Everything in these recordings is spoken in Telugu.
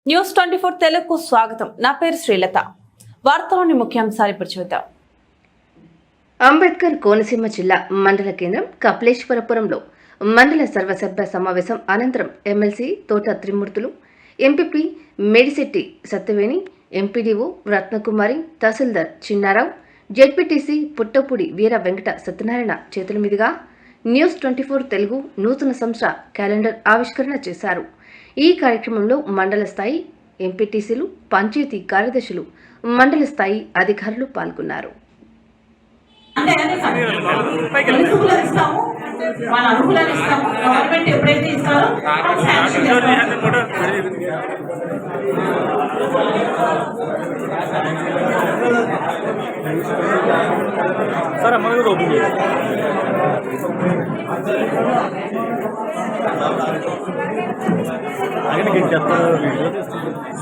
న్యూస్ 24 తెలుగుకు స్వాగతం. నా పేరు శ్రీలత. వార్తలోని ముఖ్యాంశాలు ఇప్పుడు చూద్దాం. అంబేద్కర్ కోనసీమ జిల్లా మండల కేంద్రం కపిలేశ్వరపురంలో మండల సర్వసభ్య సమావేశం అనంతరం ఎమ్మెల్సీ తోట త్రిమూర్తులు, ఎంపీపీ మేడిశెట్టి సత్యవేణి, ఎంపీడీఓ రత్నకుమారి, తహసీల్దార్ చిన్నారావు, జెడ్పీటీసీ పుట్టపూడి వీర వెంకట సత్యనారాయణ చేతుల మీదుగా న్యూస్ 24 తెలుగు నూతన సంవత్సర క్యాలెండర్ ఆవిష్కరణ చేశారు. ఈ కార్యక్రమంలో మండల స్థాయి ఎంపీటీసీలు, పంచాయతీ కార్యదర్శులు, మండల స్థాయి అధికారులు పాల్గొన్నారు.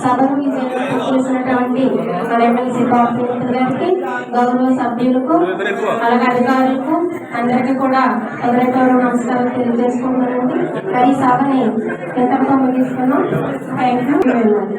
సభను చేసినటువంటి ఎమ్మెల్సీ గారికి, గౌరవ సభ్యులకు, అలాగే అధికారులకు అందరికీ కూడా హృదయపూర్వక నమస్కారం తెలియజేసుకుంటున్నానండి. ఈ సభని ఎంతటితో ముగిస్తున్నాం. Thank you very much.